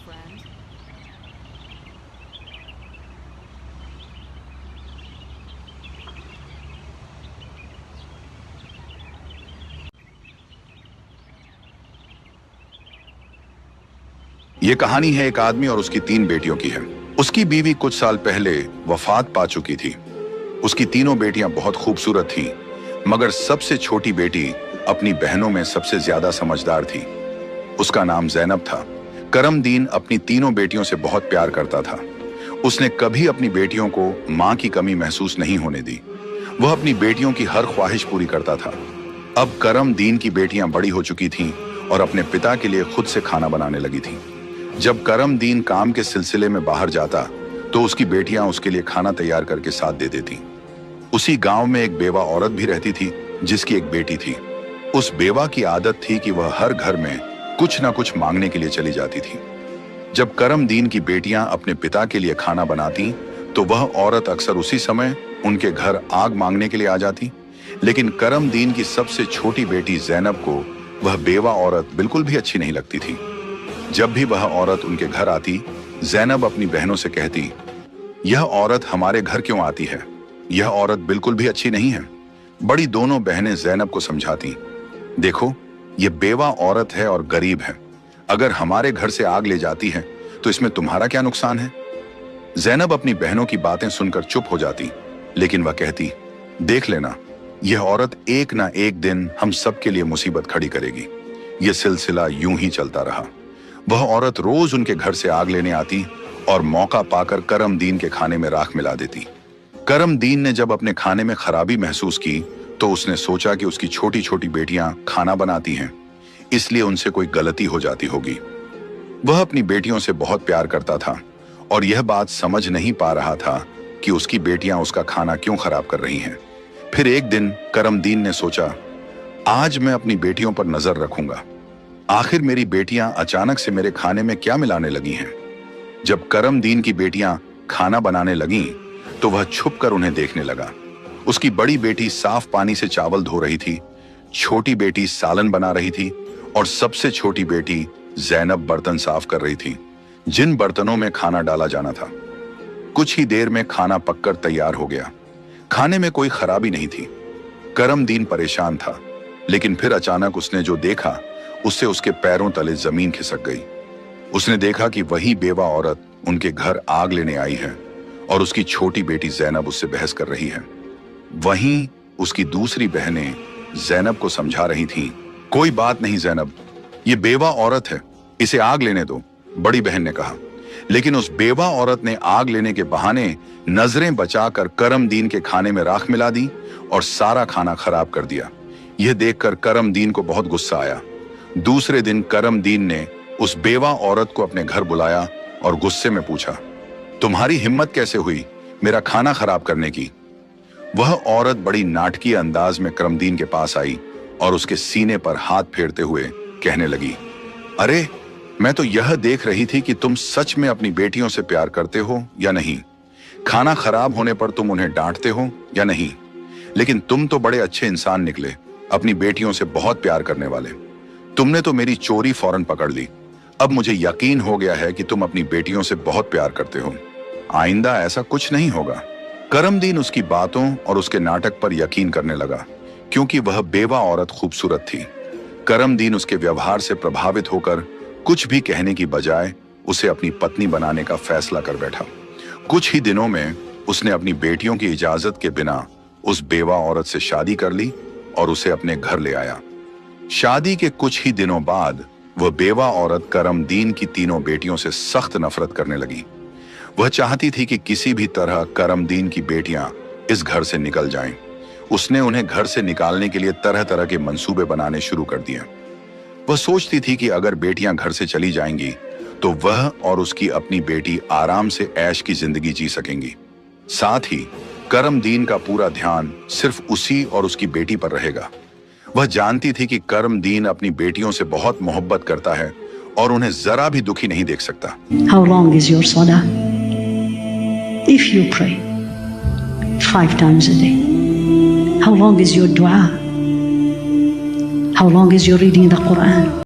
friend. ये कहानी है एक आदमी और उसकी 3 बेटियों की है। उसकी बीवी कुछ साल पहले वफात पा चुकी थी। उसकी तीनों बेटियां बहुत खूबसूरत थीं, मगर सबसे छोटी बेटी अपनी बहनों में सबसे ज्यादा समझदार थी। उसका नाम ज़ैनब था। करमदीन अपनी तीनों बेटियों से बहुत प्यार करता था। उसने कभी अपनी बेटियों को मां की कमी महसूस नहीं होने दी। वह अपनी बेटियों की हर ख्वाहिश पूरी करता था। अब करमदीन की बेटियां बड़ी हो चुकी थीं और अपने पिता के लिए खुद से खाना बनाने लगी थीं। जब करमदीन काम के सिलसिले में बाहर जाता तो उसकी बेटियां उसके लिए खाना तैयार करके साथ दे देती। उसी गांव में एक बेवा औरत भी रहती थी जिसकी एक बेटी थी। उस बेवा की आदत थी कि वह हर घर में कुछ ना कुछ मांगने के लिए चली जाती थी। जब करमदीन की बेटियां अपने पिता के लिए खाना बनाती तो वह औरत अक्सर उसी समय उनके घर आग मांगने के लिए आ जाती। लेकिन करमदीन की सबसे छोटी बेटी ज़ैनब को वह बेवा औरत बिल्कुल भी अच्छी नहीं लगती थी। जब भी वह औरत उनके घर आती, ज़ैनब अपनी बहनों से कहती, यह औरत हमारे घर क्यों आती है? यह औरत बिल्कुल भी अच्छी नहीं है। बड़ी दोनों बहनें ज़ैनब को समझाती, देखो, यह बेवा औरत है और गरीब है। अगर हमारे घर से आग ले जाती है तो इसमें तुम्हारा क्या नुकसान है? ज़ैनब अपनी बहनों की बातें सुनकर चुप हो जाती, लेकिन वह कहती, देख लेना, यह औरत एक ना एक दिन हम सबके लिए मुसीबत खड़ी करेगी। यह सिलसिला यूं ही चलता रहा। वह औरत रोज उनके घर से आग लेने आती और मौका पाकर करमदीन के खाने में राख मिला देती। करमदीन ने जब अपने खाने में खराबी महसूस की तो उसने सोचा कि उसकी छोटी छोटी बेटियां खाना बनाती हैं, इसलिए उनसे कोई गलती हो जाती होगी। वह अपनी बेटियों से बहुत प्यार करता था और यह बात समझ नहीं पा रहा था कि उसकी बेटियां उसका खाना क्यों खराब कर रही हैं। फिर एक दिन करमदीन ने सोचा, आज मैं अपनी बेटियों पर नजर रखूंगा। आखिर मेरी बेटियां अचानक से मेरे खाने में क्या मिलाने लगी हैं? जब करमदीन की बेटियां खाना बनाने लगीं, तो वह छुपकर उन्हें देखने लगा। उसकी बड़ी बेटी साफ पानी से चावल धो रही थी, छोटी बेटी सालन बना रही थी और सबसे छोटी बेटी ज़ैनब बर्तन साफ कर रही थी, जिन बर्तनों में खाना डाला जाना था। कुछ ही देर में खाना पककर तैयार हो गया। खाने में कोई खराबी नहीं थी। करमदीन परेशान था, लेकिन फिर अचानक उसने जो देखा उससे उसके पैरों तले जमीन खिसक गई। उसने देखा कि वही बेवा औरत उनके घर आग लेने आई है और उसकी छोटी बेटी ज़ैनब उससे बहस कर रही है। वहीं उसकी दूसरी बहनें ज़ैनब को समझा रही थीं, कोई बात नहीं ज़ैनब, ये बेवा औरत है, इसे आग लेने दो, बड़ी बहन ने कहा। लेकिन उस बेवा औरत ने आग लेने के बहाने नजरें बचाकर करमदीन के खाने में राख मिला दी और सारा खाना खराब कर दिया। यह देखकर करमदीन को बहुत गुस्सा आया। दूसरे दिन करमदीन ने उस बेवा औरत को अपने घर बुलाया और गुस्से में पूछा, तुम्हारी हिम्मत कैसे हुई मेरा खाना खराब करने की? वह औरत बड़ी नाटकीय अंदाज में करमदीन के पास आई और उसके सीने पर हाथ फेरते हुए कहने लगी, अरे, मैं तो यह देख रही थी कि तुम सच में अपनी बेटियों से प्यार करते हो या नहीं। खाना खराब होने पर तुम उन्हें डांटते हो या नहीं। लेकिन तुम तो बड़े अच्छे इंसान निकले, अपनी बेटियों से बहुत प्यार करने वाले। तुमने तो मेरी चोरी फौरन पकड़ ली। अब मुझे यकीन हो गया है कि तुम अपनी बेटियों से बहुत प्यार करते हो। आइंदा ऐसा कुछ नहीं होगा। करमदीन उसकी बातों और उसके नाटक पर यकीन करने लगा, क्योंकि वह बेवा औरत खूबसूरत थी। करमदीन उसके व्यवहार से प्रभावित होकर कुछ भी कहने की बजाय उसे अपनी पत्नी बनाने का फैसला कर बैठा। कुछ ही दिनों में उसने अपनी बेटियों की इजाजत के बिना उस बेवा औरत से शादी कर ली और उसे अपने घर ले आया। शादी के कुछ ही दिनों बाद वह बेवा औरत करमदीन की तीनों बेटियों से सख्त नफरत करने लगी। वह चाहती थी कि किसी भी तरह करमदीन की बेटियां इस घर से निकल जाएं। उसने उन्हें घर से निकालने के लिए तरह तरह के मंसूबे बनाने शुरू कर दिए। वह सोचती थी कि अगर बेटियां घर से चली जाएंगी तो वह और उसकी अपनी बेटी आराम से ऐश की जिंदगी जी सकेंगी। साथ ही करमदीन का पूरा ध्यान सिर्फ उसी और उसकी बेटी पर रहेगा। वह जानती थी कि करमदीन अपनी बेटियों से बहुत मोहब्बत करता है और उन्हें जरा भी दुखी नहीं देख सकता। How long is your salah? If you pray 5 times a day, how long is your dua? How long is your reading the Quran?